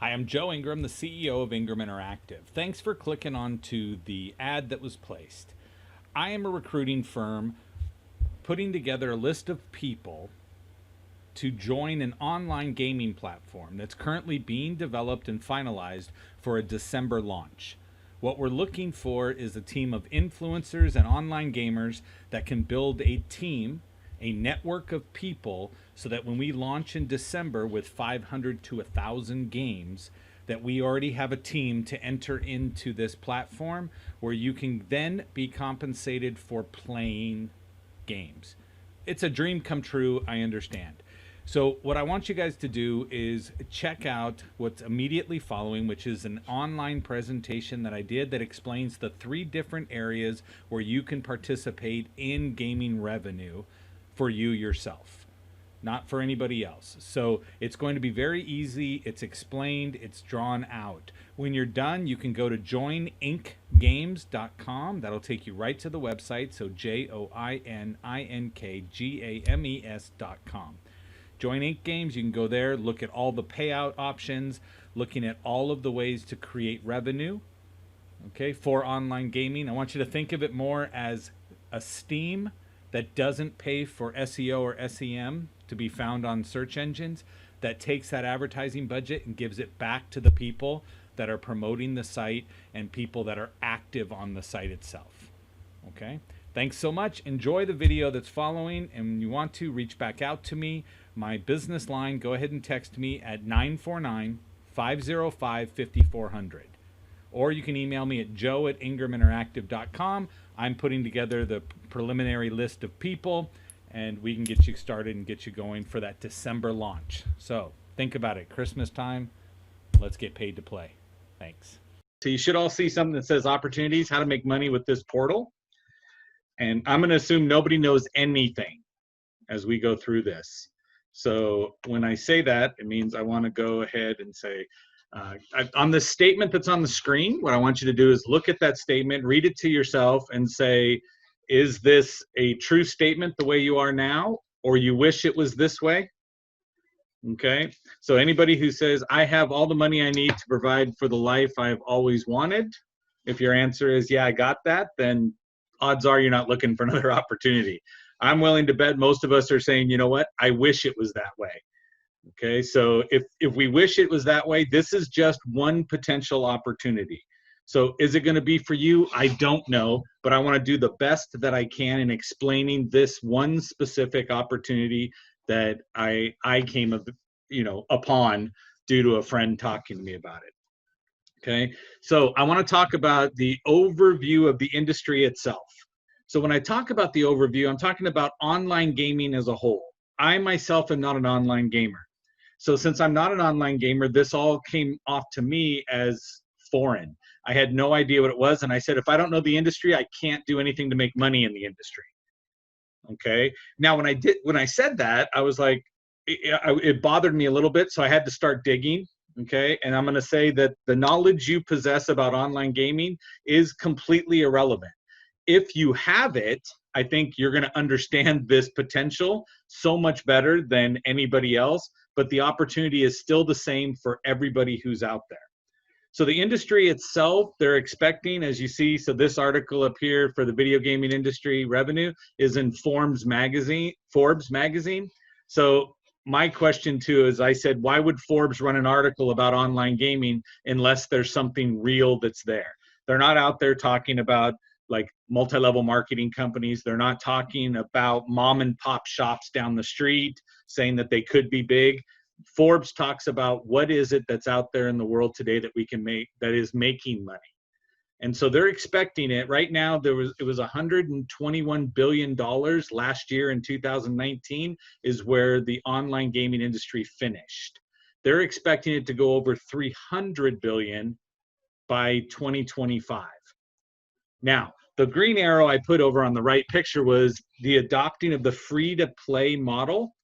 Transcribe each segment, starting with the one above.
Hi, I'm Joe Ingram, the CEO of Ingram Interactive. Thanks for clicking on to the ad that was placed. I am a recruiting firm putting together a list of people to join an online gaming platform that's currently being developed and finalized for a December launch. What we're looking for is a team of influencers and online gamers that can build a team, a network of people, so that when we launch in December with 500 to 1,000 games, that we already have a team to enter into this platform where you can then be compensated for playing games. It's a dream come true, I understand. So what I want you guys to do is check out what's immediately following, which is an online presentation that I did that explains the 3 different areas where you can participate in gaming revenue for you yourself, not for anybody else. So it's going to be very easy. It's explained, it's drawn out. When you're done, you can go to joininkgames.com. That'll take you right to the website. So joininkgames.com. Join Ink Games. You can go there, look at all the payout options, looking at all of the ways to create revenue, okay, for online gaming. I want you to think of it more as a Steam that doesn't pay for SEO or SEM to be found on search engines, that takes that advertising budget and gives it back to the people that are promoting the site and people that are active on the site itself. Okay? Thanks so much. Enjoy the video that's following, and when you want to, reach back out to me. My business line, go ahead and text me at 949-505-5400. Or you can email me at joe@ingraminteractive.com. I'm putting together the preliminary list of people, and we can get you started and get you going for that December launch. So think about it. Christmas time, let's get paid to play. Thanks. So you should all see something that says opportunities, how to make money with this portal. And I'm going to assume nobody knows anything as we go through this. So when I say that, it means I want to go ahead and say, on the statement that's on the screen, what I want you to do is look at that statement, read it to yourself, and say, is this a true statement the way you are now, or you wish it was this way? Okay, so anybody who says, I have all the money I need to provide for the life I've always wanted, if your answer is, yeah, I got that, then odds are you're not looking for another opportunity. I'm willing to bet most of us are saying, you know what, I wish it was that way. Okay, so if we wish it was that way, this is just one potential opportunity. So is it going to be for you? I don't know, but I want to do the best that I can in explaining this one specific opportunity that I came upon due to a friend talking to me about it. Okay, so I want to talk about the overview of the industry itself. So when I talk about the overview, I'm talking about online gaming as a whole. I myself am not an online gamer. So since I'm not an online gamer, this all came off to me as foreign. I had no idea what it was. And I said, if I don't know the industry, I can't do anything to make money in the industry. Okay. Now, when I said that, I was like, it bothered me a little bit. So I had to start digging. Okay. And I'm going to say that the knowledge you possess about online gaming is completely irrelevant. If you have it, I think you're going to understand this potential so much better than anybody else, but the opportunity is still the same for everybody who's out there. So the industry itself, they're expecting, as you see, so this article up here for the video gaming industry revenue is in Forbes magazine. So my question too is, I said, why would Forbes run an article about online gaming unless there's something real that's there? They're not out there talking about like multi-level marketing companies. They're not talking about mom and pop shops down the street saying that they could be big. Forbes talks about what is it that's out there in the world today that we can make, that is making money. And so they're expecting it. Right now, it was $121 billion last year in 2019 is where the online gaming industry finished. They're expecting it to go over 300 billion by 2025. Now, the green arrow I put over on the right picture was the adopting of the free-to-play model.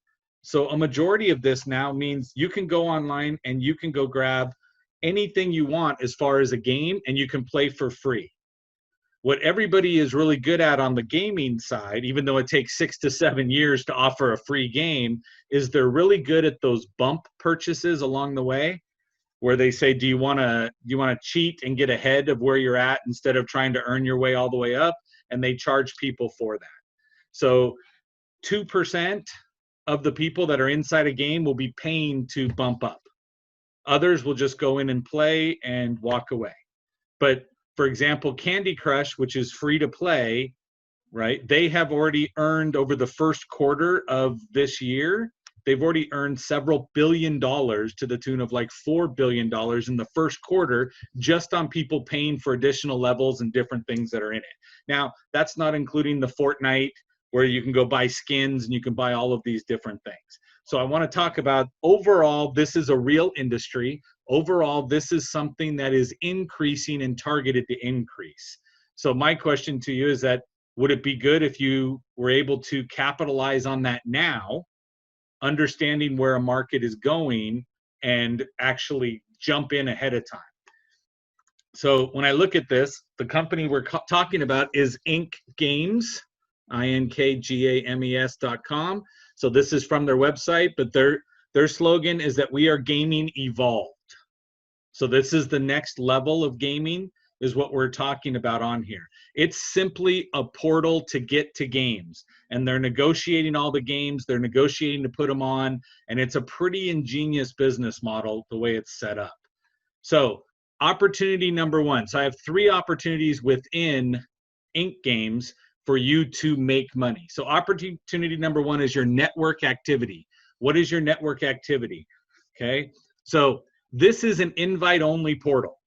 So a majority of this now means you can go online and you can go grab anything you want as far as a game, and you can play for free. What everybody is really good at on the gaming side, even though it takes 6 to 7 years to offer a free game, is they're really good at those bump purchases along the way. where they say, do you want to cheat and get ahead of where you're at instead of trying to earn your way all the way up? And they charge people for that. So 2% of the people that are inside a game will be paying to bump up. Others will just go in and play and walk away. But for example, Candy Crush, which is free to play, right? They have already earned over the first quarter of this year, they've already earned several $billions to the tune of like $4 billion in the first quarter, just on people paying for additional levels and different things that are in it. Now, that's not including the Fortnite, where you can go buy skins and you can buy all of these different things. So I want to talk about, overall, this is a real industry. Overall, this is something that is increasing and targeted to increase. So my question to you is that, would it be good if you were able to capitalize on that now, understanding where a market is going, and actually jump in ahead of time? So when I look at this, the company we're talking about is Ink Games, INKGAMES.com. So this is from their website, but their slogan is that we are gaming evolved. So this is the next level of gaming, is what we're talking about on here. It's simply a portal to get to games, and they're negotiating all the games, they're negotiating to put them on, and it's a pretty ingenious business model the way it's set up. So opportunity number one. So I have 3 opportunities within Ink Games for you to make money. So opportunity number one is your network activity. What is your network activity? Okay, so this is an invite-only portal,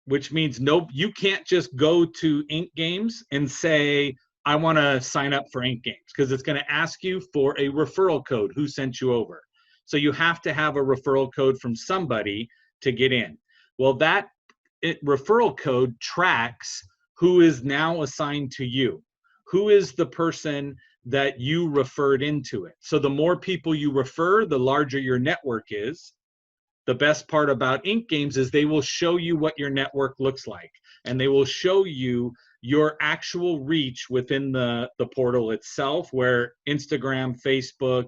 which means you can't just go to Ink Games and say, I want to sign up for Ink Games, because it's going to ask you for a referral code, who sent you over. So you have to have a referral code from somebody to get in. Well, that referral code tracks who is now assigned to you. Who is the person that you referred into it? So the more people you refer, the larger your network is. The best part about Ink Games is they will show you what your network looks like, and they will show you your actual reach within the portal itself, where Instagram, Facebook,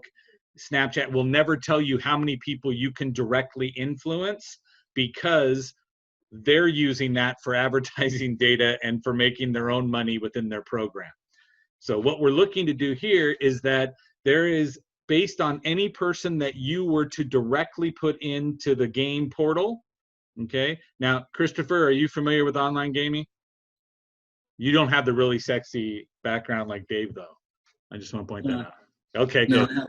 Snapchat will never tell you how many people you can directly influence, because they're using that for advertising data and for making their own money within their program. So what we're looking to do here is that there is, based on any person that you were to directly put into the game portal, okay? Now, Christopher, are you familiar with online gaming? You don't have the really sexy background like Dave, though. I just want to point that out. Okay, good. No,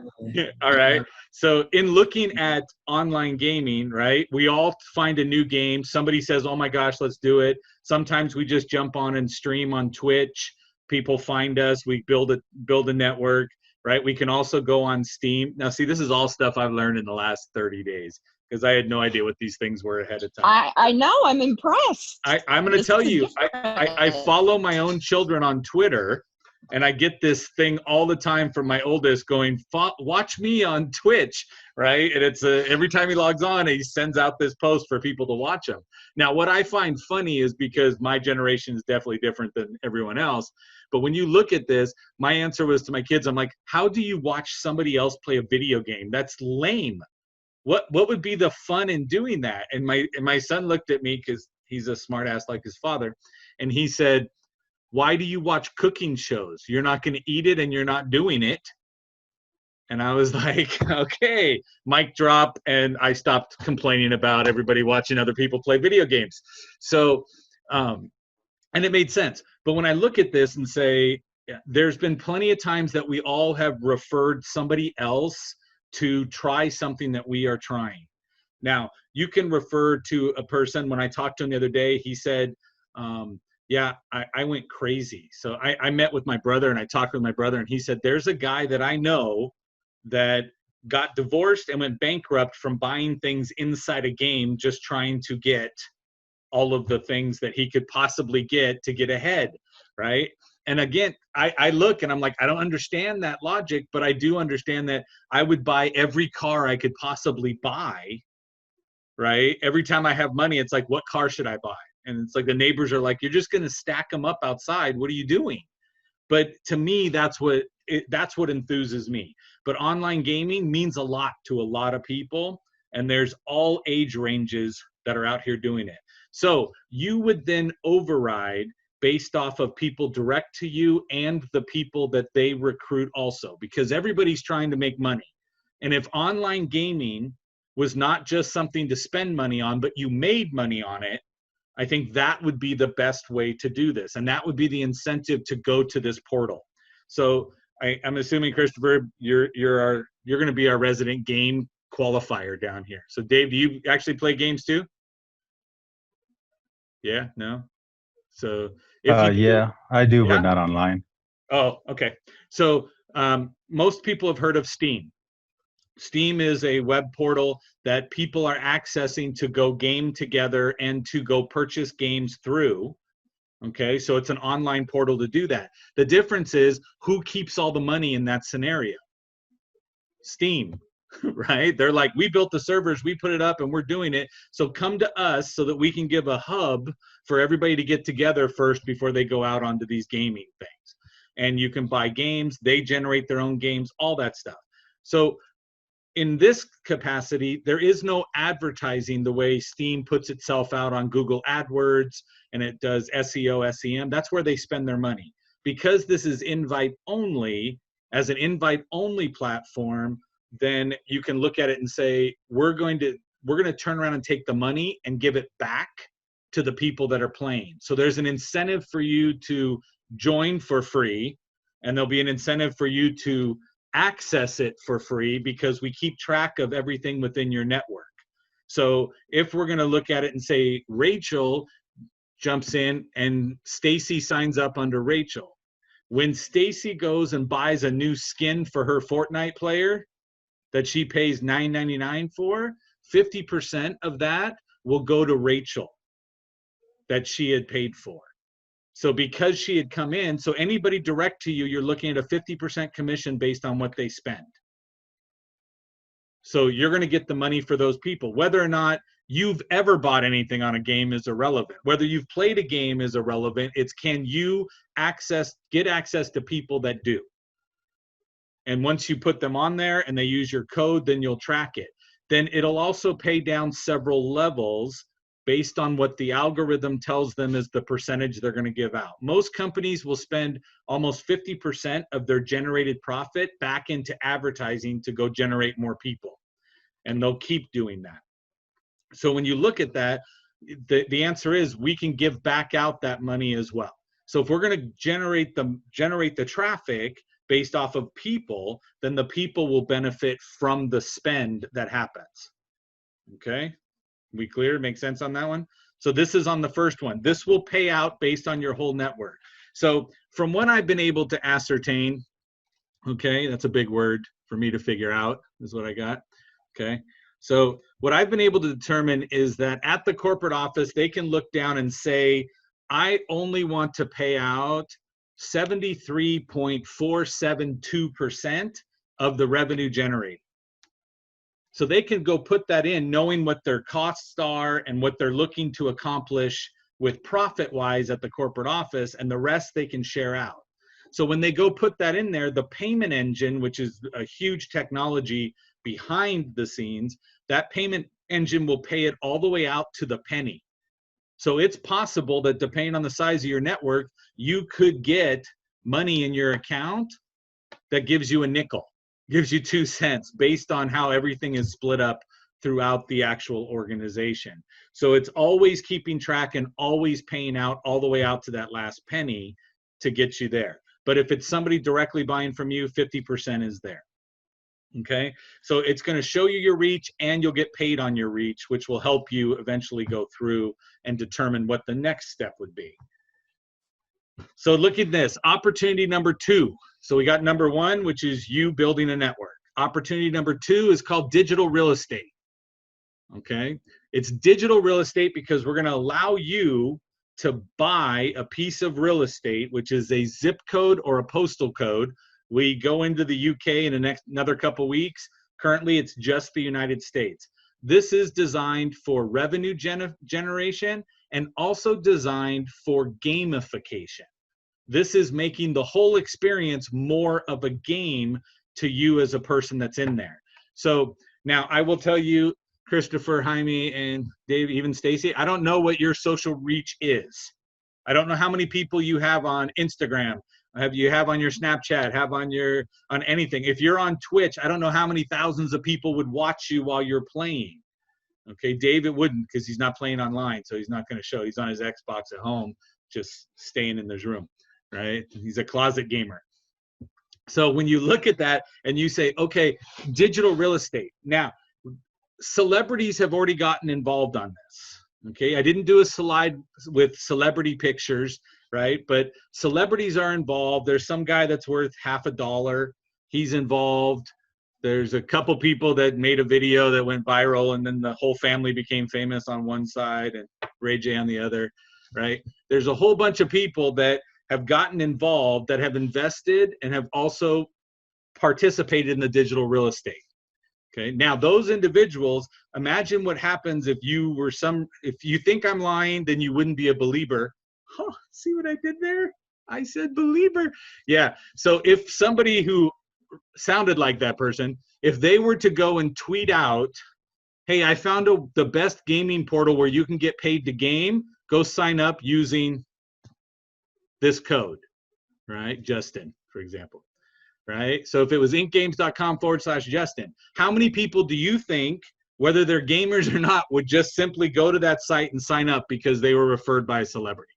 all right. So in looking at online gaming, right, we all find a new game. Somebody says, oh my gosh, let's do it. Sometimes we just jump on and stream on Twitch. People find us. We build a network, right? We can also go on Steam. Now, see, this is all stuff I've learned in the last 30 days, because I had no idea what these things were ahead of time. I know. I'm impressed. I'm going to tell you, I follow my own children on Twitter, and I get this thing all the time from my oldest going, watch me on Twitch, right? And it's every time he logs on, he sends out this post for people to watch him. Now, what I find funny is, because my generation is definitely different than everyone else, but when you look at this, my answer was to my kids, I'm like, how do you watch somebody else play a video game? That's lame. What would be the fun in doing that? And my son looked at me, because he's a smart ass like his father, and he said, why do you watch cooking shows? You're not going to eat it and you're not doing it. And I was like, okay, mic drop. And I stopped complaining about everybody watching other people play video games. So, and it made sense. But when I look at this and say, there's been plenty of times that we all have referred somebody else to try something that we are trying. Now, you can refer to a person. When I talked to him the other day, he said, yeah, I went crazy. So I met with my brother, and I talked with my brother, and he said, there's a guy that I know that got divorced and went bankrupt from buying things inside a game, just trying to get all of the things that he could possibly get to get ahead, right? And again, I look and I'm like, I don't understand that logic, but I do understand that I would buy every car I could possibly buy, right? Every time I have money, it's like, what car should I buy? And it's like the neighbors are like, you're just going to stack them up outside. What are you doing? But to me, that's what enthuses me. But online gaming means a lot to a lot of people, and there's all age ranges that are out here doing it. So you would then override based off of people direct to you and the people that they recruit also, because everybody's trying to make money. And if online gaming was not just something to spend money on, but you made money on it, I think that would be the best way to do this. And that would be the incentive to go to this portal. So I'm assuming, Christopher, you're going to be our resident game qualifier down here. So Dave, do you actually play games too? Yeah, no? So if you do, Yeah, I do, yeah? but not online. Oh, okay. So most people have heard of Steam. Steam is a web portal that people are accessing to go game together and to go purchase games through. Okay, so it's an online portal to do that. The difference is who keeps all the money in that scenario? Steam, right? They're like, we built the servers, we put it up, and we're doing it. So come to us so that we can give a hub for everybody to get together first before they go out onto these gaming things. And you can buy games, they generate their own games, all that stuff. So in this capacity, there is no advertising the way Steam puts itself out on Google AdWords and it does SEO, SEM. That's where they spend their money. Because this is invite only, as an invite only platform, then you can look at it and say, we're going to turn around and take the money and give it back to the people that are playing. So there's an incentive for you to join for free, and there'll be an incentive for you to access it for free because we keep track of everything within your network. So if we're going to look at it and say Rachel jumps in and Stacy signs up under Rachel, when Stacy goes and buys a new skin for her Fortnite player that she pays $9.99 for, 50% of that will go to Rachel that she had paid for. So because she had come in, so anybody direct to you, you're looking at a 50% commission based on what they spend. So you're going to get the money for those people. Whether or not you've ever bought anything on a game is irrelevant. Whether you've played a game is irrelevant. It's can you get access to people that do. And once you put them on there and they use your code, then you'll track it. Then it'll also pay down several levels based on what the algorithm tells them is the percentage they're going to give out. Most companies will spend almost 50% of their generated profit back into advertising to go generate more people. And they'll keep doing that. So when you look at that, the answer is we can give back out that money as well. So if we're going to generate the traffic based off of people, then the people will benefit from the spend that happens. Okay? We clear? Make sense on that one? So this is on the first one. This will pay out based on your whole network. So from what I've been able to ascertain, okay, that's a big word for me to figure out, is what I got. Okay. So what I've been able to determine is that at the corporate office, they can look down and say, I only want to pay out 73.472% of the revenue generated. So they can go put that in knowing what their costs are and what they're looking to accomplish with profit-wise at the corporate office, and the rest they can share out. So when they go put that in there, the payment engine, which is a huge technology behind the scenes, that payment engine will pay it all the way out to the penny. So it's possible that depending on the size of your network, you could get money in your account that gives you a nickel, gives you 2 cents based on how everything is split up throughout the actual organization. So it's always keeping track and always paying out all the way out to that last penny to get you there. But if it's somebody directly buying from you, 50% is there. Okay, so it's going to show you your reach and you'll get paid on your reach, which will help you eventually go through and determine what the next step would be. So look at this, opportunity number 2. So we got number 1, which is you building a network. Opportunity number 2 is called digital real estate. Okay, it's digital real estate because we're going to allow you to buy a piece of real estate, which is a zip code or a postal code. We go into the UK in another couple weeks. Currently, it's just the United States. This is designed for revenue generation and also designed for gamification. This is making the whole experience more of a game to you as a person that's in there. So now I will tell you, Christopher, Jaime, and Dave, even Stacy, I don't know what your social reach is. I don't know how many people you have on Instagram, have on your Snapchat, on anything. If you're on Twitch, I don't know how many thousands of people would watch you while you're playing. Okay, David wouldn't, because he's not playing online, so he's not going to show. He's on his Xbox at home, just staying in his room, right? He's a closet gamer. So when you look at that and you say, okay, digital real estate. Now, celebrities have already gotten involved on this. Okay, I didn't do a slide with celebrity pictures, right? But celebrities are involved. There's some guy that's worth $50. He's involved. There's a couple people that made a video that went viral, and then the whole family became famous on one side and Ray J on the other, right? There's a whole bunch of people that have gotten involved, that have invested and have also participated in the digital real estate. Okay, now those individuals, imagine what happens if you were if you think I'm lying, then you wouldn't be a believer. Oh, see what I did there? I said believer. Yeah, so if somebody who sounded like that person, if they were to go and tweet out, hey, I found the best gaming portal where you can get paid to game, go sign up using this code, right? Justin, for example, right? So if it was inkgames.com/Justin, how many people do you think, whether they're gamers or not, would just simply go to that site and sign up because they were referred by a celebrity?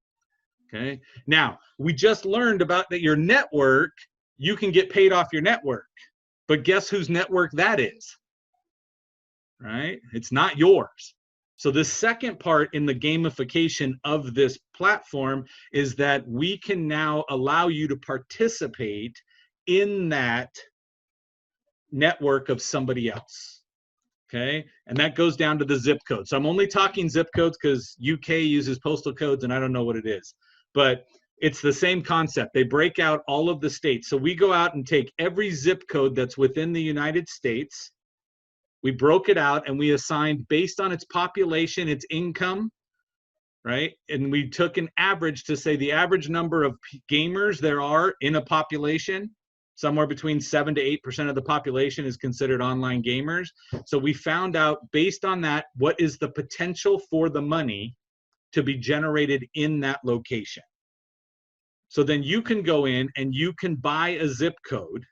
Okay. Now, we just learned about that your network, you can get paid off your network, but guess whose network that is, right? It's not yours. So the second part in the gamification of this platform is that we can now allow you to participate in that network of somebody else. Okay, and that goes down to the zip code. So I'm only talking zip codes because UK uses postal codes and I don't know what it is, but it's the same concept. They break out all of the states. So we go out and take every zip code that's within the United States. We broke it out and we assigned based on its population, its income, right? And we took an average to say the average number of gamers there are in a population. Somewhere between 7 to 8% of the population is considered online gamers. So we found out based on that, what is the potential for the money to be generated in that location. So then you can go in and you can buy a zip code,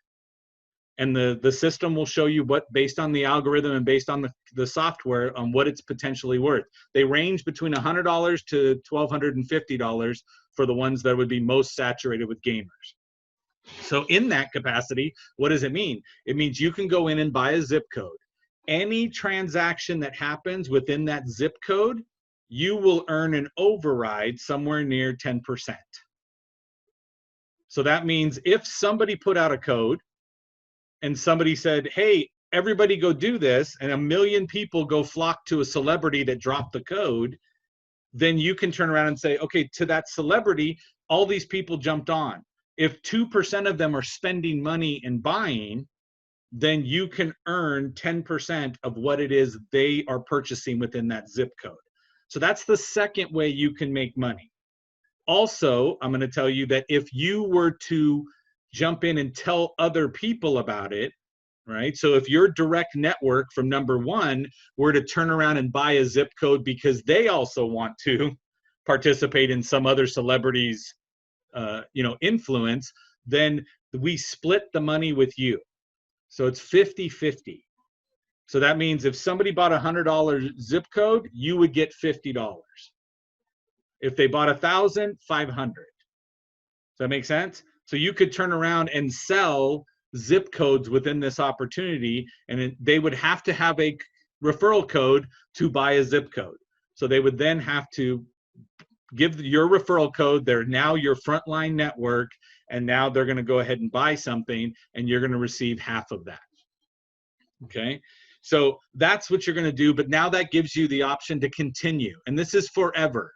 and the system will show you what, based on the algorithm and based on the software, on what it's potentially worth. They range between $100 to $1,250 for the ones that would be most saturated with gamers. So in that capacity, what does it mean? It means you can go in and buy a zip code. Any transaction that happens within that zip code, you will earn an override somewhere near 10%. So that means if somebody put out a code and somebody said, hey, everybody go do this, and 1 million people go flock to a celebrity that dropped the code, then you can turn around and say, okay, to that celebrity, all these people jumped on. If 2% of them are spending money and buying, then you can earn 10% of what it is they are purchasing within that zip code. So that's the second way you can make money. Also, I'm going to tell you that if you were to jump in and tell other people about it, right? So if your direct network from number one were to turn around and buy a zip code because they also want to participate in some other celebrity's influence, then we split the money with you. So it's 50-50. So that means if somebody bought $100 zip code, you would get $50. If they bought 1,000, 500. Does that make sense? So you could turn around and sell zip codes within this opportunity, and they would have to have a referral code to buy a zip code. So they would then have to give your referral code. They're now your frontline network, and now they're going to go ahead and buy something, and you're going to receive half of that. Okay, so that's what you're going to do. But now that gives you the option to continue, and this is forever.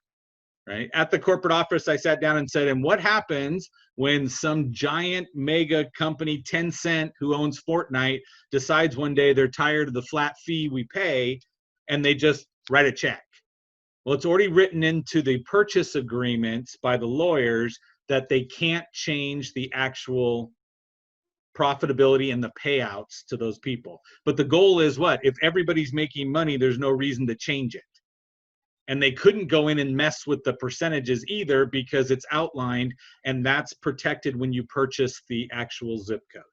Right? At the corporate office, I sat down and said, and what happens when some giant mega company, Tencent, who owns Fortnite, decides one day they're tired of the flat fee we pay, and they just write a check? Well, it's already written into the purchase agreements by the lawyers that they can't change the actual profitability and the payouts to those people. But the goal is what? If everybody's making money, there's no reason to change it. And they couldn't go in and mess with the percentages either because it's outlined, and that's protected when you purchase the actual zip code.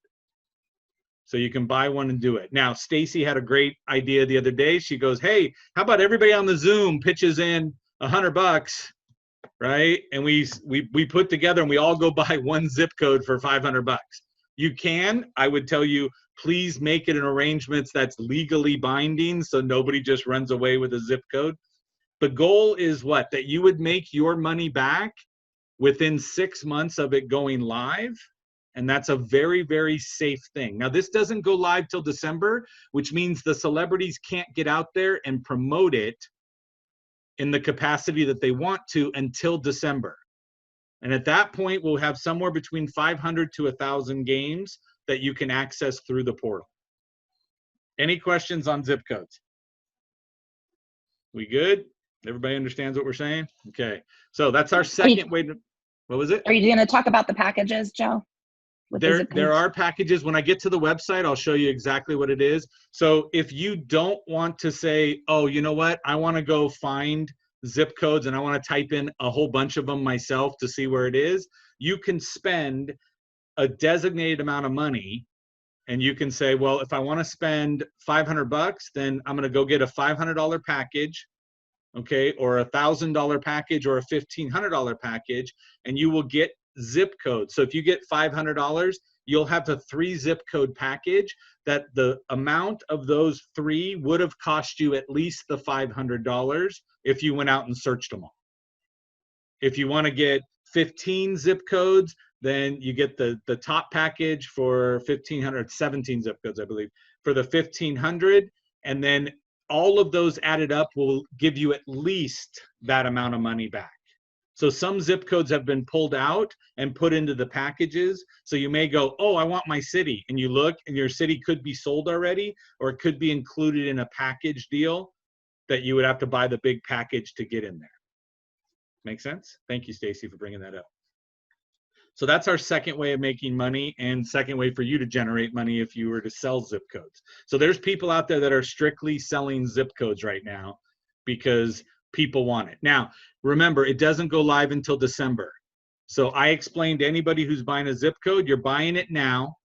So you can buy one and do it. Now, Stacy had a great idea the other day. She goes, hey, how about everybody on the Zoom pitches in $100, right? And we put together and we all go buy one zip code for $500. You can. I would tell you, please make it an arrangement that's legally binding so nobody just runs away with a zip code. The goal is what? That you would make your money back within 6 months of it going live. And that's a very, very safe thing. Now, this doesn't go live till December, which means the celebrities can't get out there and promote it in the capacity that they want to until December. And at that point, we'll have somewhere between 500 to 1,000 games that you can access through the portal. Any questions on zip codes? We good? Everybody understands what we're saying? Okay. So that's our second way to, what was it? Are you going to talk about the packages, Joe? There are packages. When I get to the website, I'll show you exactly what it is. So if you don't want to say, oh, you know what? I want to go find zip codes and I want to type in a whole bunch of them myself to see where it is, you can spend a designated amount of money. And you can say, well, if I want to spend $500, then I'm going to go get a $500 package. Okay, or a $1,000 package or a $1,500 package, and you will get zip codes. So if you get $500, you'll have the 3 zip code package that the amount of those 3 would have cost you at least the $500 if you went out and searched them all. If you want to get 15 zip codes, then you get the top package for 1,500, 17 zip codes, I believe, for the 1,500, and then all of those added up will give you at least that amount of money back. So some zip codes have been pulled out and put into the packages. So you may go, oh, I want my city. And you look and your city could be sold already, or it could be included in a package deal that you would have to buy the big package to get in there. Make sense? Thank you, Stacy, for bringing that up. So that's our second way of making money, and second way for you to generate money if you were to sell zip codes. So there's people out there that are strictly selling zip codes right now because people want it. Now, remember, it doesn't go live until December. So I explained to anybody who's buying a zip code, you're buying it now,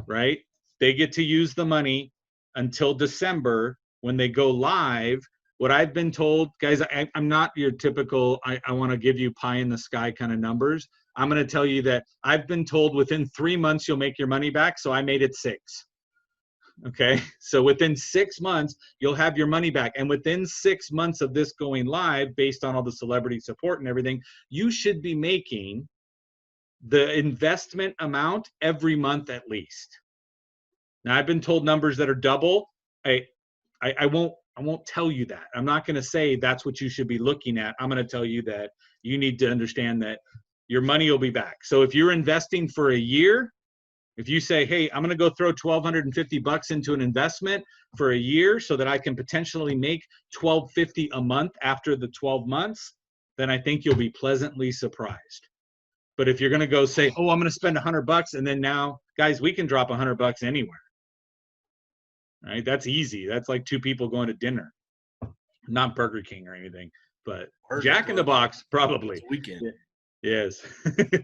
right? They get to use the money until December when they go live. What I've been told, guys, I'm not your typical, I want to give you pie in the sky kind of numbers. I'm going to tell you that I've been told within 3 months you'll make your money back, so I made it 6. Okay, so within 6 months, you'll have your money back. And within 6 months of this going live, based on all the celebrity support and everything, you should be making the investment amount every month at least. Now, I've been told numbers that are double. I won't tell you that. I'm not going to say that's what you should be looking at. I'm going to tell you that you need to understand that your money will be back. So if you're investing for a year, if you say, hey, I'm going to go throw $1,250 into an investment for a year so that I can potentially make $1,250 a month after the 12 months, then I think you'll be pleasantly surprised. But if you're going to go say, oh, I'm going to spend $100, and then now, guys, we can drop $100 anywhere. Right? That's easy. That's like 2 people going to dinner. Not Burger King or anything, but Jack in the Box probably. Weekend. Yes.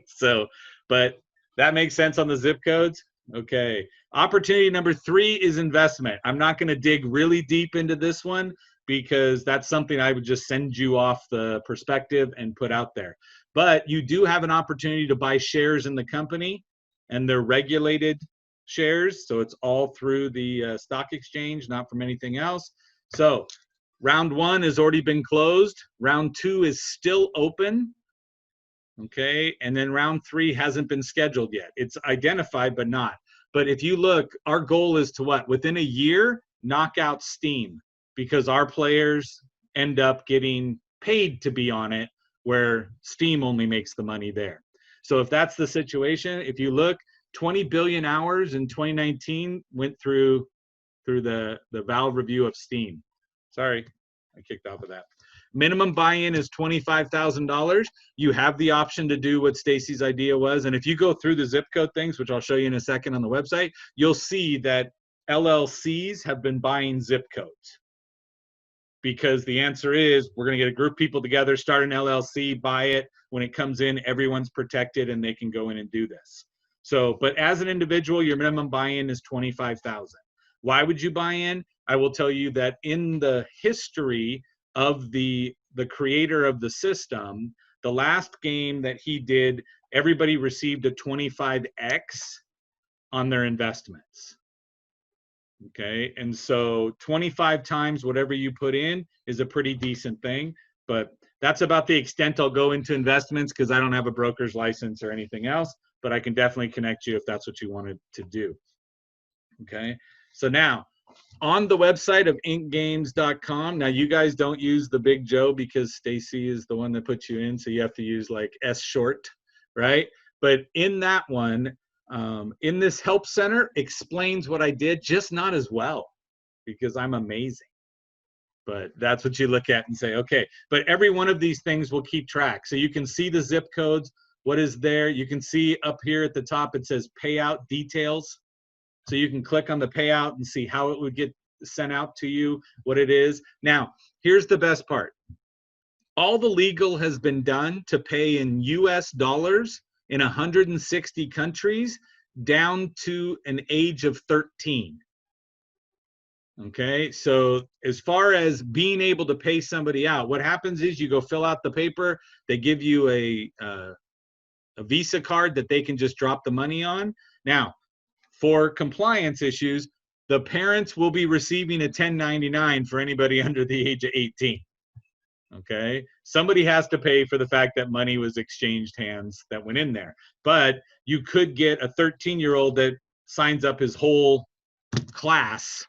So, but that makes sense on the zip codes. Okay. Opportunity number 3 is investment. I'm not going to dig really deep into this one because that's something I would just send you off the perspective and put out there. But you do have an opportunity to buy shares in the company, and they're regulated shares. So it's all through the stock exchange, not from anything else. So round 1 has already been closed. Round 2 is still open. Okay, and then round 3 hasn't been scheduled yet. It's identified, but not. But if you look, our goal is to what? Within a year, knock out Steam, because our players end up getting paid to be on it, where Steam only makes the money there. So if that's the situation, if you look, 20 billion hours in 2019 went through the Valve review of Steam. Sorry, I kicked off of that. Minimum buy-in is $25,000. You have the option to do what Stacy's idea was. And if you go through the zip code things, which I'll show you in a second on the website, you'll see that LLCs have been buying zip codes. Because the answer is we're going to get a group of people together, start an LLC, buy it. When it comes in, everyone's protected and they can go in and do this. So, but as an individual, your minimum buy-in is $25,000. Why would you buy in? I will tell you that in the history of the creator of the system, the last game that he did, everybody received a 25x on their investments. Okay, and so 25 times whatever you put in is a pretty decent thing, but that's about the extent I'll go into investments because I don't have a broker's license or anything else, but I can definitely connect you if that's what you wanted to do. Okay, so now on the website of inkgames.com, now you guys don't use the Big Joe because Stacy is the one that puts you in, so you have to use like S short, right? But in that one, in this help center, explains what I did, just not as well because I'm amazing. But that's what you look at and say, okay, but every one of these things will keep track. So you can see the zip codes, what is there. You can see up here at the top, it says payout details. So you can click on the payout and see how it would get sent out to you, what it is. Now, here's the best part. All the legal has been done to pay in US dollars in 160 countries down to an age of 13. Okay, so as far as being able to pay somebody out, what happens is you go fill out the paper, they give you a Visa card that they can just drop the money on. Now, for compliance issues, the parents will be receiving a 1099 for anybody under the age of 18. Okay, somebody has to pay for the fact that money was exchanged hands that went in there. But you could get a 13-year-old that signs up his whole class,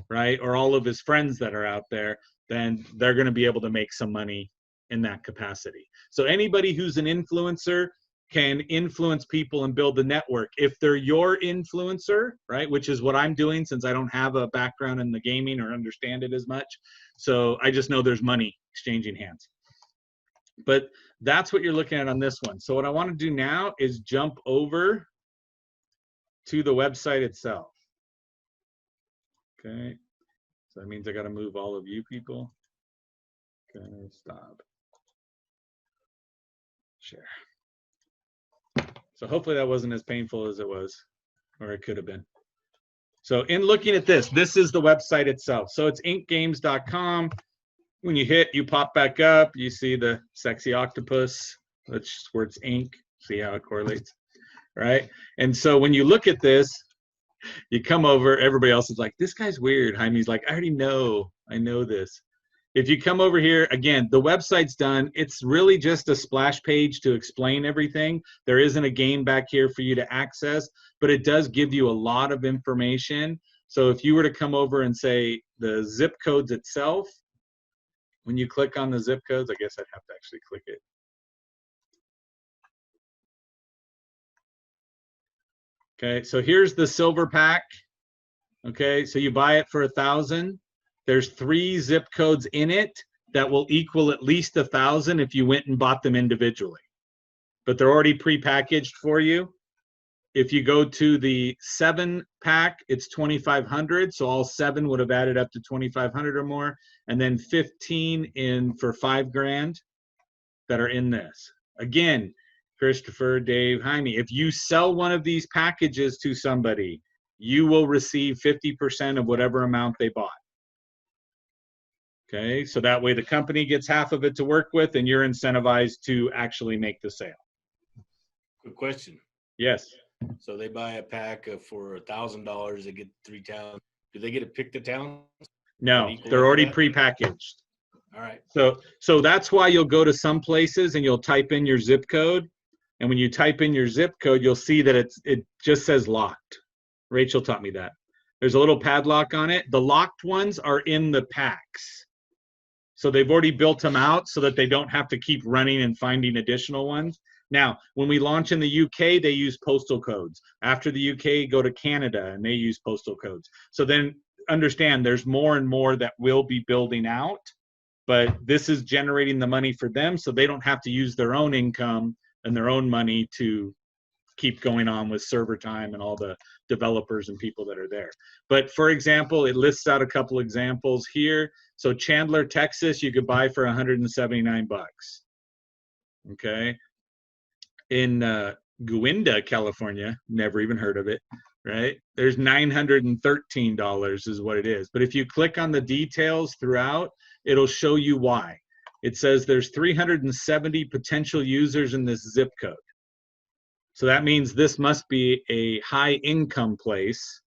right, or all of his friends that are out there, then they're going to be able to make some money in that capacity. So anybody who's an influencer can influence people and build the network. If they're your influencer, right, which is what I'm doing since I don't have a background in the gaming or understand it as much. So I just know there's money exchanging hands. But that's what you're looking at on this one. So what I want to do now is jump over to the website itself. Okay, so that means I got to move all of you people. Okay, stop. Share. So hopefully that wasn't as painful as it was, or it could have been. So in looking at this, this is the website itself. So it's inkgames.com. When you hit, you pop back up, you see the sexy octopus, that's where it's ink, see how it correlates, right? And so when you look at this, you come over, everybody else is like, this guy's weird. Jaime's like, I already know, I know this. If you come over here, again, the website's done. It's really just a splash page to explain everything. There isn't a game back here for you to access, but it does give you a lot of information. So if you were to come over and say the zip codes itself, when you click on the zip codes, I guess I'd have to actually click it. Okay, so here's the silver pack. Okay, so you buy it for 1,000. There's 3 zip codes in it that will equal at least 1,000 if you went and bought them individually. But they're already pre-packaged for you. If you go to the 7 pack, it's 2,500. So all 7 would have added up to 2,500 or more. And then 15 in for $5,000 that are in this. Again, Christopher, Dave, Jaime, if you sell one of these packages to somebody, you will receive 50% of whatever amount they bought. Okay, so that way the company gets half of it to work with and you're incentivized to actually make the sale. Good question. Yes. So they buy a pack for $1,000. They get 3 towns. Do they get to pick the towns? No, they're already pre-packaged. All right. So that's why you'll go to some places and you'll type in your zip code. And when you type in your zip code, you'll see that it just says locked. Rachel taught me that. There's a little padlock on it. The locked ones are in the packs. So they've already built them out so that they don't have to keep running and finding additional ones. Now, when we launch in the UK, they use postal codes. After the UK, go to Canada and they use postal codes. So then understand there's more and more that will be building out, but this is generating the money for them, so they don't have to use their own income and their own money to keep going on with server time and all the developers and people that are there. But for example, it lists out a couple examples here. So Chandler, Texas, you could buy for 179 bucks. Okay. In Gowinda, California, never even heard of it, right? There's $913 is what it is. But if you click on the details throughout, it'll show you why. It says there's 370 potential users in this zip code. So that means this must be a high income place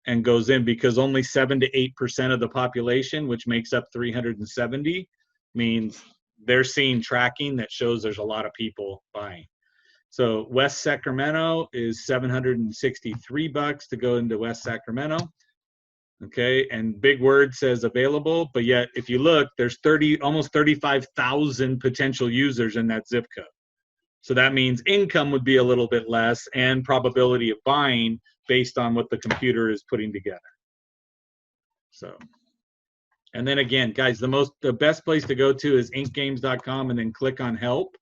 and goes in, because only 7 to 8% of the population, which makes up 370, means they're seeing tracking that shows there's a lot of people buying. So West Sacramento is 763 bucks to go into West Sacramento. Okay, and Big Word says available, but yet if you look, there's almost 35,000 potential users in that zip code. So that means income would be a little bit less, and probability of buying based on what the computer is putting together. So, and then again, guys, the best place to go to is inkgames.com, and then click on help.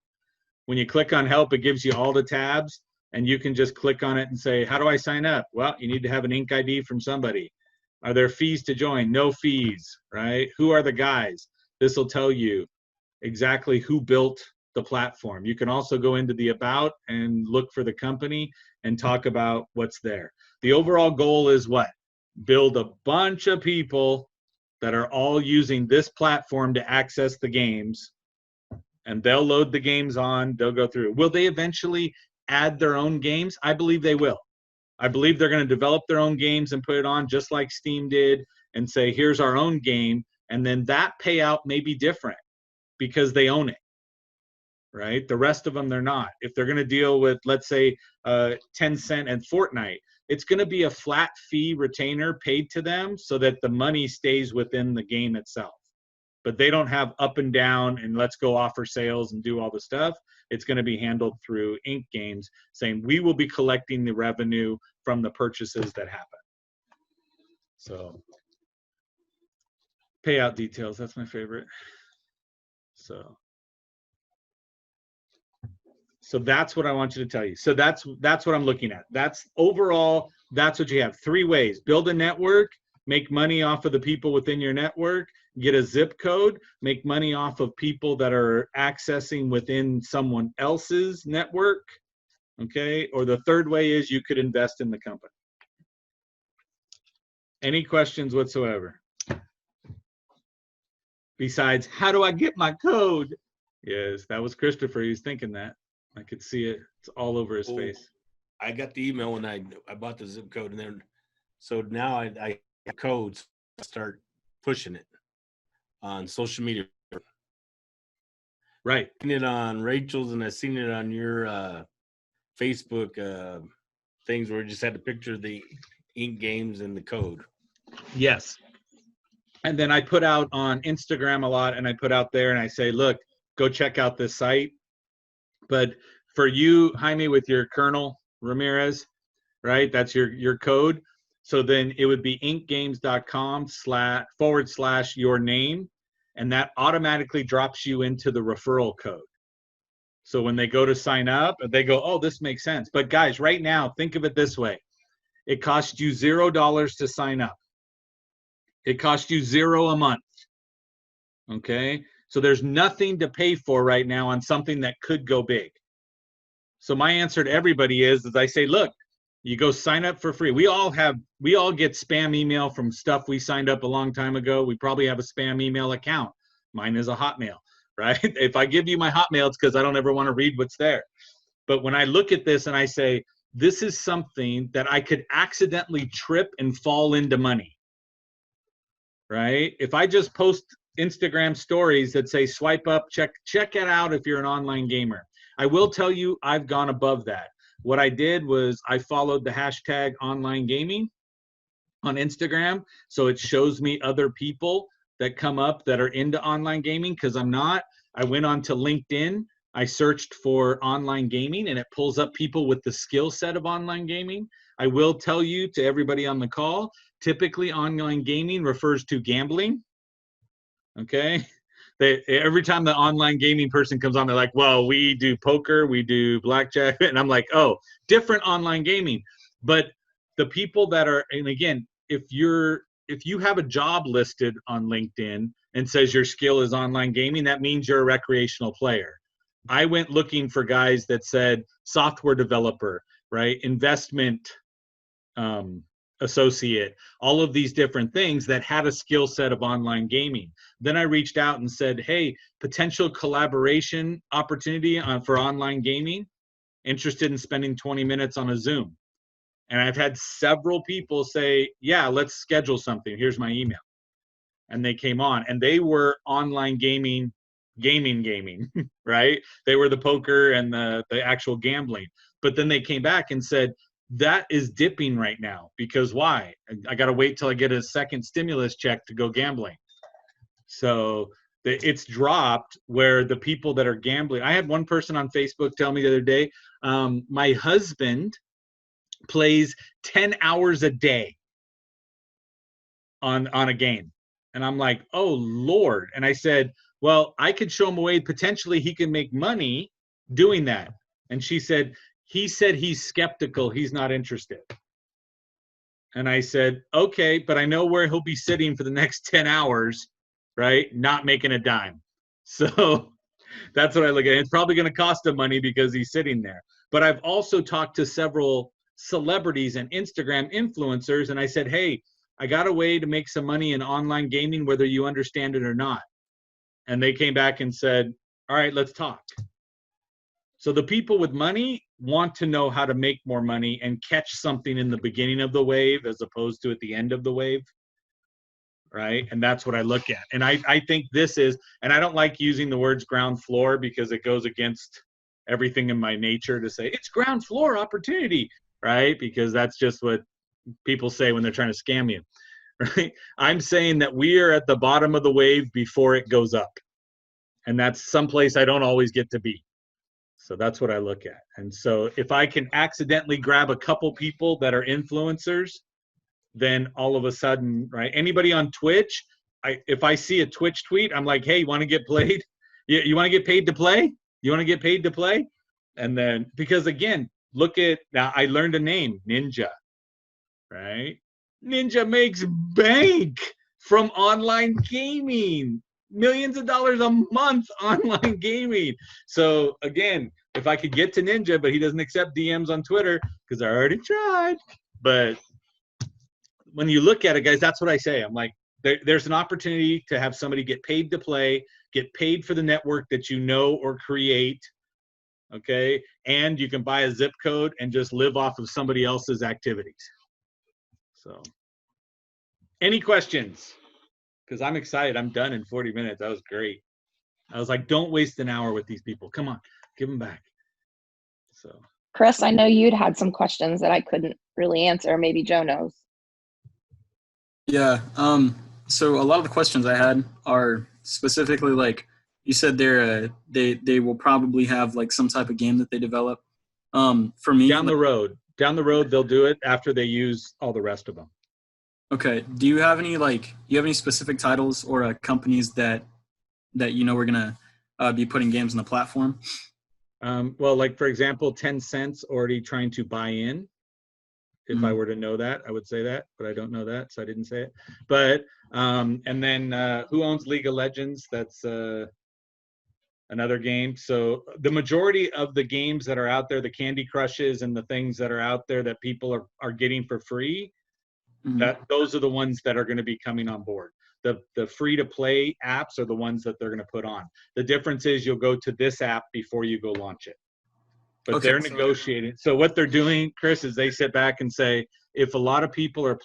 When you click on help, it gives you all the tabs, and you can just click on it and say, how do I sign up? Well, you need to have an Ink ID from somebody. Are there fees to join? No fees, right? Who are the guys? This will tell you exactly who built the platform. You can also go into the about and look for the company and talk about what's there. The overall goal is what? Build a bunch of people that are all using this platform to access the games, and they'll load the games on, they'll go through. Will they eventually add their own games? I believe they will. I believe they're going to develop their own games and put it on just like Steam did and say, here's our own game. And then that payout may be different because they own it, right? The rest of them, they're not. If they're going to deal with, let's say, Tencent and Fortnite, it's going to be a flat fee retainer paid to them so that the money stays within the game itself. But they don't have up and down and let's go offer sales and do all the stuff. It's going to be handled through Ink Games, saying we will be collecting the revenue from the purchases that happen. So payout details, that's my favorite. So that's what I want you to tell you. So that's what I'm looking at. That's overall, that's what you have. 3 ways: build a network, make money off of the people within your network, get a zip code, make money off of people that are accessing within someone else's network, okay? Or the third way is you could invest in the company. Any questions whatsoever? Besides, how do I get my code? Yes, that was Christopher. He was thinking that. I could see it. It's all over his face. I got the email when I bought the zip code, and then so now I have codes. I start pushing it on social media. Right. I've seen it on Rachel's, and I've seen it on your Facebook things where you just had a picture of the Ink Games and the code. Yes. And then I put out on Instagram a lot, and I put out there and I say, look, go check out this site. But for you, Jaime, with your Colonel Ramirez, right? That's your code. So then it would be inkgames.com/your name, and that automatically drops you into the referral code. So when they go to sign up, they go, oh, this makes sense. But guys, right now, think of it this way. It costs you $0 to sign up. It costs you $0 a month. Okay? So there's nothing to pay for right now on something that could go big. So my answer to everybody is I say, look, you go sign up for free. We all get spam email from stuff we signed up a long time ago. We probably have a spam email account. Mine is a Hotmail, right? If I give you my Hotmail, it's because I don't ever want to read what's there. But when I look at this and I say, this is something that I could accidentally trip and fall into money, right? If I just post Instagram stories that say swipe up, check it out if you're an online gamer. I will tell you, I've gone above that. What I did was I followed the hashtag online gaming on Instagram. So it shows me other people that come up that are into online gaming, because I'm not. I went on to LinkedIn. I searched for online gaming and it pulls up people with the skill set of online gaming. I will tell you, to everybody on the call, typically online gaming refers to gambling. Okay, every time the online gaming person comes on, they're like, well, we do poker, we do blackjack. And I'm like, oh, different online gaming. But the people that are, and again, if you have a job listed on LinkedIn and says your skill is online gaming, that means you're a recreational player. I went looking for guys that said software developer, right? Investment associate, all of these different things that had a skill set of online gaming. Then I reached out and said, hey, potential collaboration opportunity for online gaming, interested in spending 20 minutes on a Zoom. And I've had several people say, yeah, let's schedule something. Here's my email. And they came on, and they were online gaming, right? They were the poker and the actual gambling. But then they came back and said, that is dipping right now. Because why? I got to wait till I get a second stimulus check to go gambling. So it's dropped where the people that are gambling. I had one person on Facebook tell me the other day, my husband plays 10 hours a day on a game. And I'm like, oh, Lord. And I said, well, I could show him a way potentially he can make money doing that. And she said, he said he's skeptical. He's not interested. And I said, okay, but I know where he'll be sitting for the next 10 hours, right? Not making a dime. So that's what I look at. It's probably going to cost him money because he's sitting there. But I've also talked to several celebrities and Instagram influencers, and I said, hey, I got a way to make some money in online gaming, whether you understand it or not. And they came back and said, all right, let's talk. So the people with money want to know how to make more money and catch something in the beginning of the wave as opposed to at the end of the wave, right? And that's what I look at. And I think this is, and I don't like using the words ground floor because it goes against everything in my nature to say it's ground floor opportunity, right? Because that's just what people say when they're trying to scam you, right? I'm saying that we are at the bottom of the wave before it goes up. And that's someplace I don't always get to be. So that's what I look at. And so if I can accidentally grab a couple people that are influencers, then all of a sudden, right? Anybody on Twitch, if I see a Twitch tweet, I'm like, hey, you want to get played? You want to get paid to play? You want to get paid to play? And then, because again, look at, now I learned a name, Ninja, right? Ninja makes bank from online gaming. Millions of dollars a month online gaming. So again, if I could get to Ninja, but he doesn't accept DMs on Twitter because I already tried. But when you look at it, guys, that's what I say. I'm like, there's an opportunity to have somebody get paid to play, get paid for the network that you know or create, okay? And you can buy a zip code and just live off of somebody else's activities. So, any questions? Because I'm excited. I'm done in 40 minutes. That was great. I was like, don't waste an hour with these people. Come on, give them back. So, Chris, I know you'd had some questions that I couldn't really answer. Maybe Joe knows. Yeah. So a lot of the questions I had are specifically like you said they will probably have like some type of game that they develop. For me, down the road they'll do it after they use all the rest of them. Okay. Do you have any specific titles or companies that you know we're gonna be putting games on the platform? Well, like for example, Tencent's already trying to buy in. If I were to know that, I would say that, but I don't know that, so I didn't say it. But and then who owns League of Legends? That's another game. So the majority of the games that are out there, the Candy Crushes and the things that are out there that people are getting for free, that those are the ones that are going to be coming on board. The free to play apps are the ones that they're going to put on. The difference is you'll go to this app before you go launch it. But Okay, they're negotiating. So what they're doing, Chris, is they sit back and say, if a lot of people are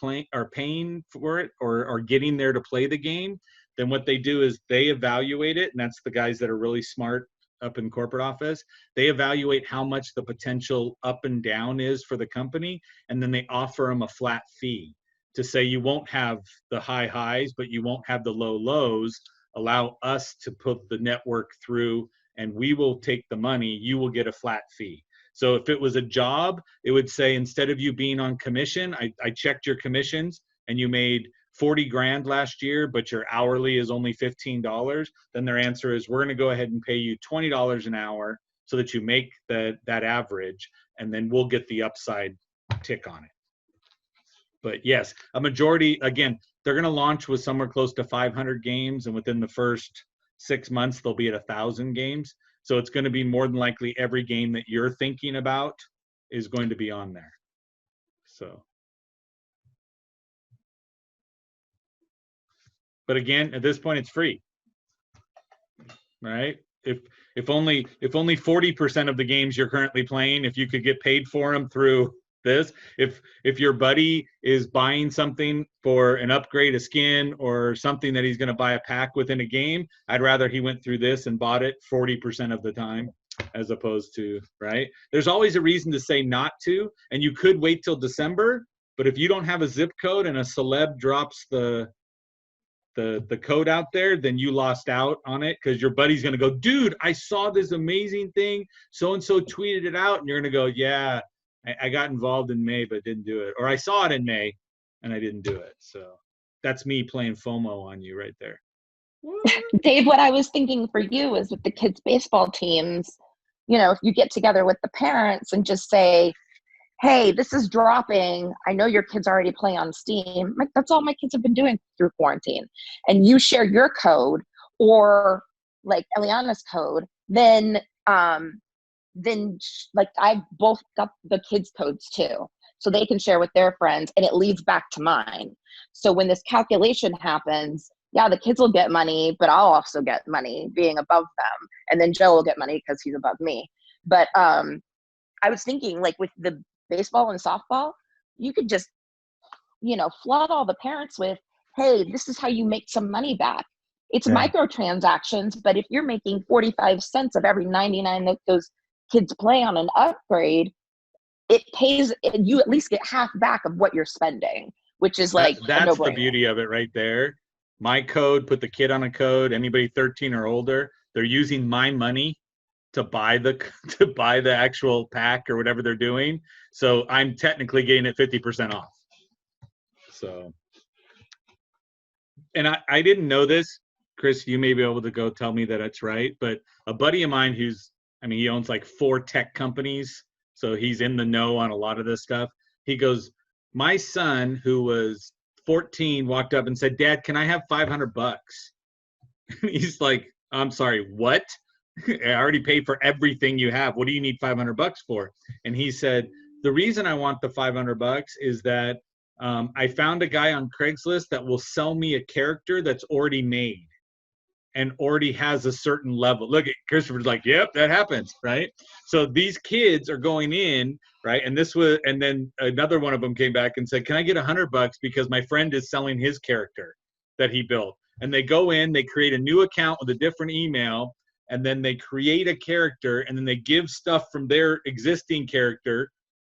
paying for it or are getting there to play the game, then what they do is they evaluate it, and that's the guys that are really smart up in corporate office. They evaluate how much the potential up and down is for the company, and then they offer them a flat fee to say you won't have the high highs, but you won't have the low lows. Allow us to put the network through, and we will take the money. You will get a flat fee. So if it was a job, it would say instead of you being on commission, I checked your commissions and you made 40 grand last year, but your hourly is only $15, then their answer is, we're going to go ahead and pay you $20 an hour so that you make that average, and then we'll get the upside tick on it. But yes, a majority, again, they're going to launch with somewhere close to 500 games, and within the first 6 months, they'll be at 1,000 games. So it's going to be more than likely every game that you're thinking about is going to be on there. So, but again, at this point, it's free, right? If only 40% of the games you're currently playing, if you could get paid for them through this, if your buddy is buying something for an upgrade, a skin, or something that he's going to buy a pack within a game, I'd rather he went through this and bought it 40% of the time, as opposed to, right? There's always a reason to say not to, and you could wait till December, but if you don't have a zip code and a celeb drops the code out there, then you lost out on it, because your buddy's going to go, dude, I saw this amazing thing, so-and-so tweeted it out, and you're going to go, yeah, I got involved in May but didn't do it, or I saw it in May and I didn't do it. So that's me playing FOMO on you right there. Dave, what I was thinking for you is with the kids' baseball teams, if you get together with the parents and just say, hey, this is dropping. I know your kids already play on Steam. Like, that's all my kids have been doing through quarantine. And you share your code, or like Eliana's code, then like I both got the kids' codes too. So they can share with their friends, and it leads back to mine. So when this calculation happens, yeah, the kids will get money, but I'll also get money being above them. And then Joe will get money because he's above me. But I was thinking, like, with the baseball and softball, you could just, flood all the parents with, hey, this is how you make some money back. It's microtransactions, but if you're making 45 cents of every 99 that those kids play on an upgrade, it pays, you at least get half back of what you're spending, which is like that's the beauty of it right there. My code, put the kid on a code, anybody 13 or older, they're using my money to buy the actual pack or whatever they're doing. So I'm technically getting it 50% off. So, and I didn't know this, Chris, you may be able to go tell me that it's right, but a buddy of mine he owns like 4 tech companies, so he's in the know on a lot of this stuff. He goes, my son, who was 14, walked up and said, Dad, can I have $500? He's like, I'm sorry, what? I already paid for everything you have. What do you need $500 for? And he said, the reason I want the $500 is that I found a guy on Craigslist that will sell me a character that's already made and already has a certain level. Look at Christopher's like, yep, that happens, right? So these kids are going in, right? And then another one of them came back and said, can I get $100 because my friend is selling his character that he built? And they go in, they create a new account with a different email, and then they create a character, and then they give stuff from their existing character,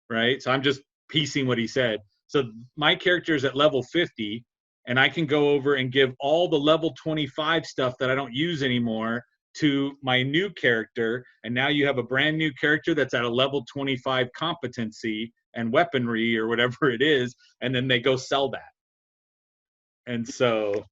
right? So I'm just piecing what he said. So my character is at level 50, and I can go over and give all the level 25 stuff that I don't use anymore to my new character. And now you have a brand new character that's at a level 25 competency and weaponry or whatever it is. And then they go sell that. And so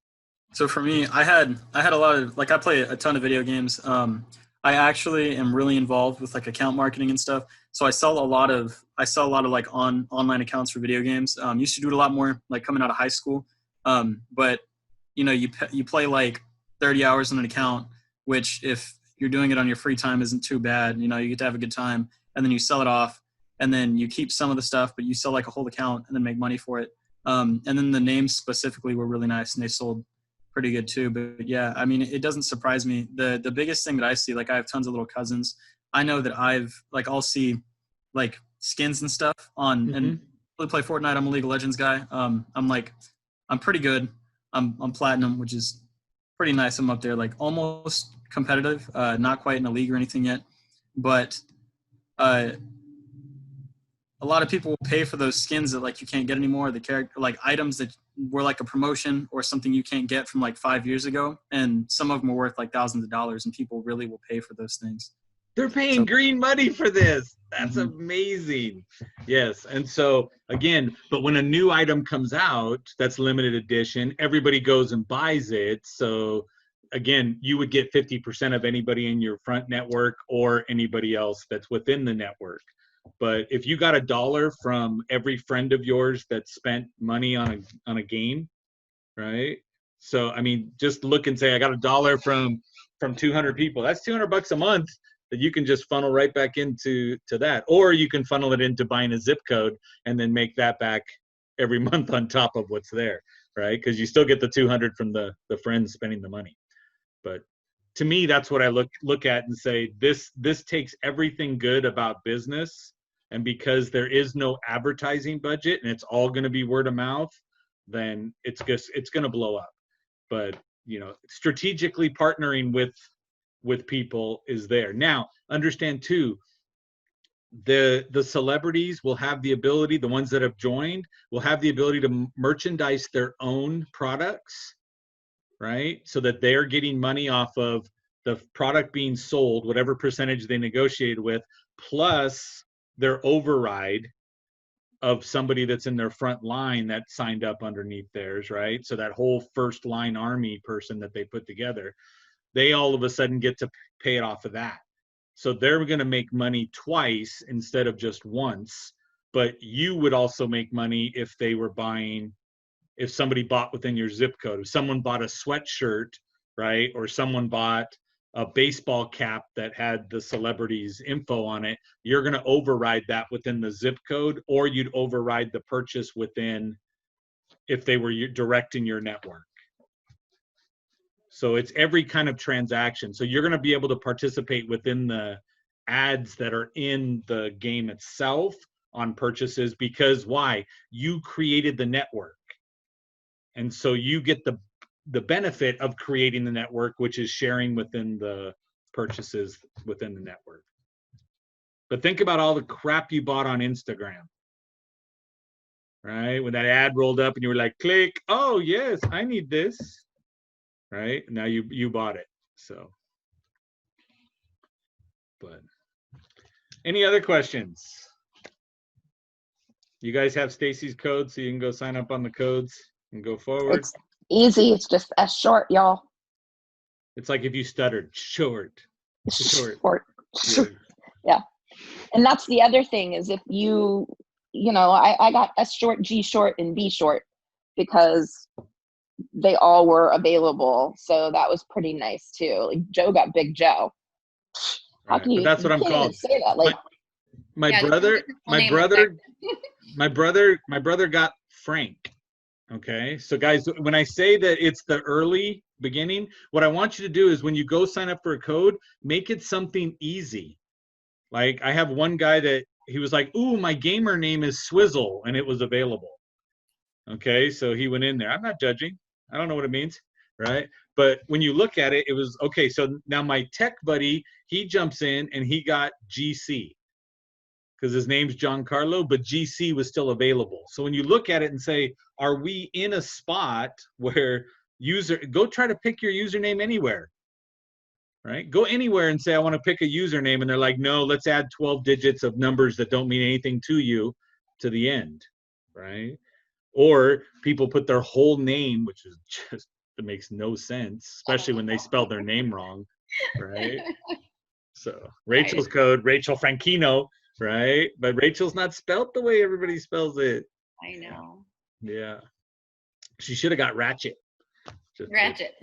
for me, I had a lot of, like, I play a ton of video games. I actually am really involved with like account marketing and stuff. So I sell a lot of like online accounts for video games. Used to do it a lot more like coming out of high school. But you play like 30 hours on an account, which if you're doing it on your free time isn't too bad. You get to have a good time, and then you sell it off, and then you keep some of the stuff, but you sell like a whole account and then make money for it. And then the names specifically were really nice, and they sold pretty good too. But yeah, I mean, it doesn't surprise me. The biggest thing that I see, like, I have tons of little cousins. I know that I'll see like skins and stuff on, and really play Fortnite. I'm a League of Legends guy. I'm pretty good. I'm platinum, which is pretty nice. I'm up there, like almost competitive, not quite in a league or anything yet, but a lot of people will pay for those skins that like you can't get anymore. The character, like items that were like a promotion or something you can't get from like 5 years ago, and some of them are worth like thousands of dollars, and people really will pay for those things. They're paying green money for this. That's amazing. Yes. And so again, but when a new item comes out that's limited edition, everybody goes and buys it. So again, you would get 50% of anybody in your front network or anybody else that's within the network. But if you got $1 from every friend of yours that spent money on a game, right? So I mean, just look and say I got $1 from 200 people. That's $200 a month that you can just funnel right back into that, or you can funnel it into buying a zip code and then make that back every month on top of what's there, right? Because you still get the 200 from the friends spending the money. But to me, that's what I look at and say this takes everything good about business, and because there is no advertising budget and it's all going to be word of mouth, then it's going to blow up. But strategically partnering with people is there. Now, understand too, the celebrities will have the ability, the ones that have joined will have the ability to merchandise their own products, right? So that they're getting money off of the product being sold, whatever percentage they negotiated with, plus their override of somebody that's in their front line that signed up underneath theirs, right? So that whole first line army person that they put together, they all of a sudden get to pay it off of that. So they're going to make money twice instead of just once. But you would also make money if they were buying, if somebody bought within your zip code. If someone bought a sweatshirt, right? Or someone bought a baseball cap that had the celebrity's info on it, you're going to override that within the zip code, or you'd override the purchase within if they were direct in your network. So it's every kind of transaction. So you're going to be able to participate within the ads that are in the game itself on purchases, because why? You created the network. And so you get the benefit of creating the network, which is sharing within the purchases within the network. But think about all the crap you bought on Instagram, right? When that ad rolled up and you were like, click, oh yes, I need this. Right now you bought it. So, but any other questions? You guys have Stacy's code, so you can go sign up on the codes and go forward. It's easy. It's just S short, y'all. It's like if you stuttered, short. Short. Yeah. Yeah. And that's the other thing is if I got S short, G short, and B short because they all were available. So that was pretty nice too. Like Joe got Big Joe. How Right. can you? But that's what you I'm can't even called. say that. Like My brother got Frank. Okay. So guys, when I say that it's the early beginning, what I want you to do is when you go sign up for a code, make it something easy. Like I have one guy that he was like, ooh, my gamer name is Swizzle, and it was available. Okay. So he went in there. I'm not judging. I don't know what it means, right? But when you look at it, it was, okay, so now my tech buddy, he jumps in and he got GC because his name's Giancarlo, but GC was still available. So when you look at it and say, are we in a spot where go try to pick your username anywhere, right? Go anywhere and say, I want to pick a username. And they're like, no, let's add 12 digits of numbers that don't mean anything to you to the end, right? Or people put their whole name, which is just, it makes no sense, especially when they spell their name wrong, right? So Rachel's code, Rachel Franchino, right? But Rachel's not spelled the way everybody spells it. I know. Yeah. She should have got Ratchet. Ratchet.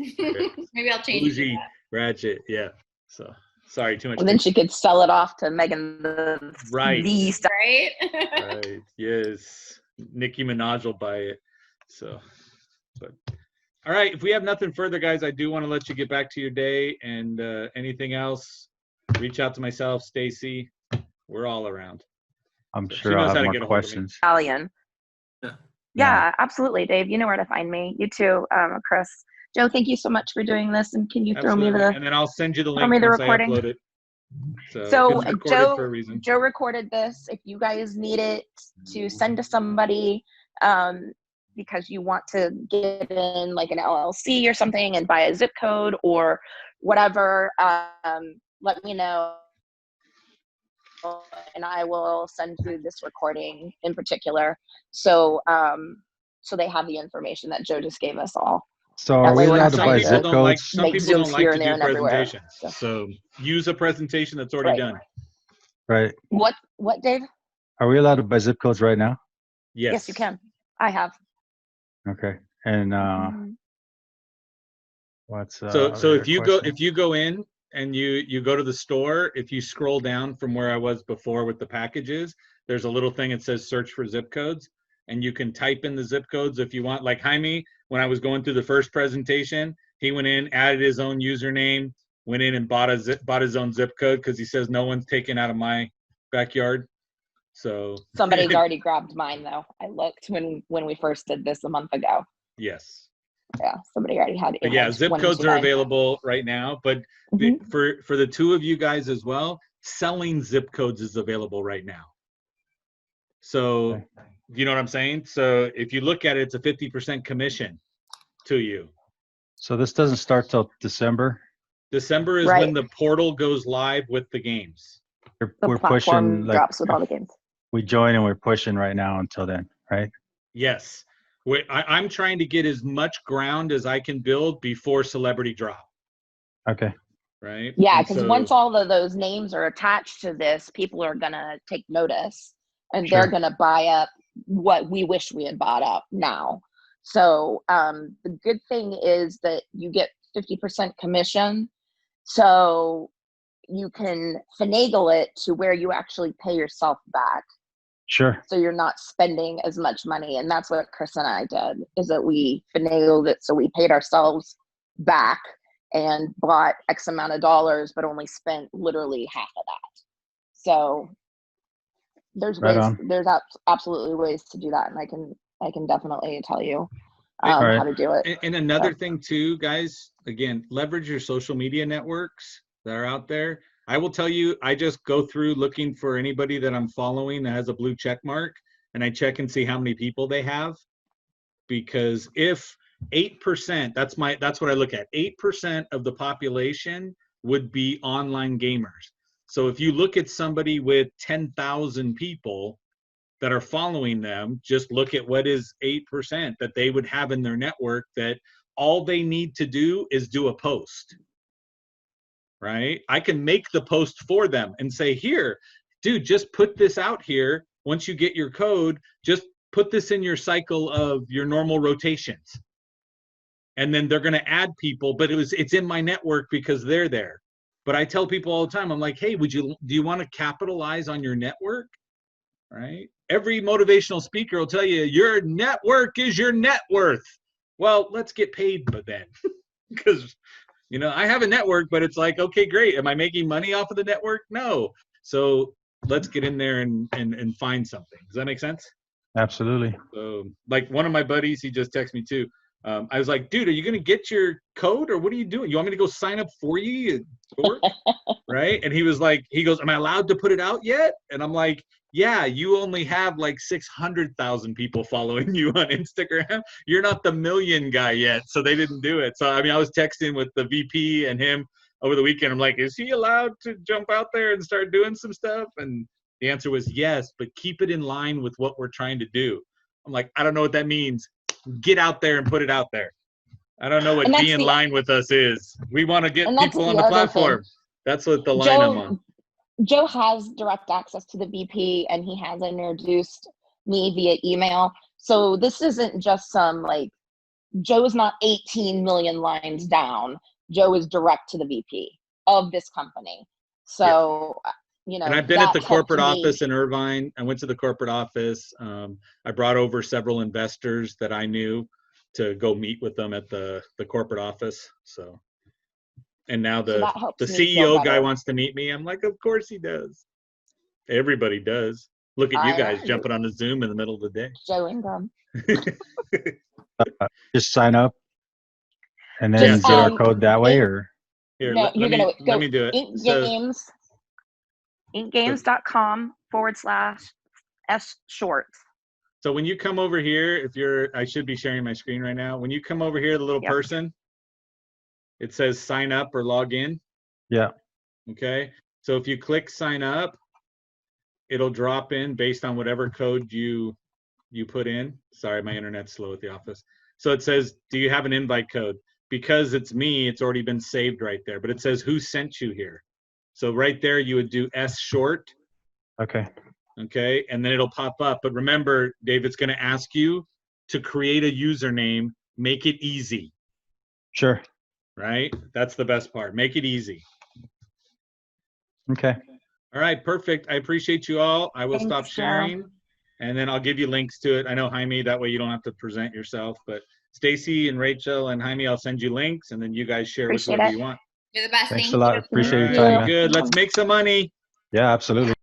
Maybe I'll change Bougie it. To that. Ratchet, yeah. So sorry, too much. and then she could sell it off to Megan the Right. Star. Right? Right. Yes. Nicki Minaj will buy it. So, but all right. If we have nothing further, guys, I do want to let you get back to your day. And anything else, reach out to myself, Stacy. We're all around. I'm So she sure I'll knows how have to more get a hold of me. questions. Italian. Yeah, absolutely, Dave. You know where to find me. You too, Chris. Joe, thank you so much for doing this. And can you Absolutely. throw me And then I'll send you the throw link me the once recording? I upload it. So it's recorded for a reason. Joe recorded this. If you guys need it to send to somebody because you want to get in like an LLC or something and buy a zip code or whatever, let me know. and I will send you this recording in particular. So, so they have the information that Joe just gave us all. So That are way we we're allowed not to Some buy trying people zip to don't like codes? some make people Zooms don't like here to and do there and everywhere. presentations. So, So use a presentation that's already Right. done. Right. what, Dave? Are we allowed to buy zip codes right now? Yes. You can. I have. Okay. And Mhm. what's So other if you question? go in and you go to the store, if you scroll down from where I was before with the packages, there's a little thing that says search for zip codes, and you can type in the zip codes if you want. Like Jaime, when I was going through the first presentation, he went in, added his own username, went in and bought his own zip code because he says no one's taken out of my backyard. So Somebody's already grabbed mine though. I looked when we first did this a month ago. yes. Yeah, somebody already had it. But yeah, zip codes are 129. available right now. But Mhm. for the two of you guys as well, selling zip codes is available right now. So Okay. you know what I'm saying? So if you look at it, it's a 50% commission to you. So this doesn't start till December. December is Right. when the portal goes live with the games. The We're platform pushing, like, drops with all the games. we join and we're pushing right now until then, right? Yes. I'm trying to get as much ground as I can build before celebrity drop. Okay. Right. Yeah, And because so- once all of those names are attached to this, people are gonna take notice, and Sure. they're gonna buy up what we wish we had bought up now. So the good thing is that you get 50% commission, so you can finagle it to where you actually pay yourself back. Sure. So you're not spending as much money. And that's what Chris and I did, is that we finagled it so we paid ourselves back and bought X amount of dollars, but only spent literally half of that. So there's Right ways, on. there's absolutely ways to do that. And I can definitely tell you All right. how to do it. And another thing too, guys, again, leverage your social media networks that are out there. I will tell you, I just go through looking for anybody that I'm following that has a blue check mark, and I check and see how many people they have. Because if 8%, that's what I look at, 8% of the population would be online gamers. So if you look at somebody with 10,000 people that are following them, just look at what is 8% that they would have in their network, that all they need to do is do a post, right? I can make the post for them and say, here, dude, just put this out here. Once you get your code, just put this in your cycle of your normal rotations. And then they're going to add people, but it's in my network because they're there. But I tell people all the time, I'm like, hey, do you want to capitalize on your network? Right? Every motivational speaker will tell you your network is your net worth. Well, let's get paid but then. Because I have a network, but it's like, okay, great. Am I making money off of the network? No. So let's get in there and find something. Does that make sense? Absolutely. So like one of my buddies, he just texted me too. I was like, dude, are you going to get your code or what are you doing? You want me to go sign up for you? Right? And he goes, am I allowed to put it out yet? And I'm like, yeah, you only have like 600,000 people following you on Instagram. You're not the million guy yet. So they didn't do it. So, I mean, I was texting with the VP and him over the weekend. I'm like, is he allowed to jump out there and start doing some stuff? And the answer was yes, but keep it in line with what we're trying to do. I'm like, I don't know what that means. Get out there and put it out there. I don't know what be in line with us is. We want to get people on the platform. That's what the line I'm on. Joe has direct access to the VP, and he has introduced me via email. So this isn't just some Joe's not 18 million lines down. Joe is direct to the VP of this company. So, and I've been at the corporate office in Irvine. I went to the corporate office. I brought over several investors that I knew to go meet with them at the corporate office. So. And now the CEO guy wants to meet me. I'm like, of course he does. Everybody does. Look at you guys jumping on the Zoom in the middle of the day. Joe Ingram. Just sign up and then get our code that way, or? Here, let me do it. inkgames.com/S-shorts. So when you come over here, I should be sharing my screen right now. When you come over here, the little person, it says sign up or log in. Yeah. Okay. So if you click sign up, it'll drop in based on whatever code you put in. Sorry, my internet's slow at the office. So it says, do you have an invite code? Because it's me, it's already been saved right there, but it says who sent you here. So right there, you would do S short, Okay. okay? And then it'll pop up. But remember, Dave, it's gonna ask you to create a username, make it easy, Sure. right? That's the best part, make it easy. Okay. All right, perfect. I appreciate you all. I will stop Thanks, Joe. sharing, and then I'll give you links to it. I know Jaime, that way you don't have to present yourself, but Stacy and Rachel and Jaime, I'll send you links, and then you guys share with Appreciate whoever it. you want. You're the best. Thanks Thank a lot. you. Appreciate your All time, right, man. good. Let's make some money. Yeah, absolutely.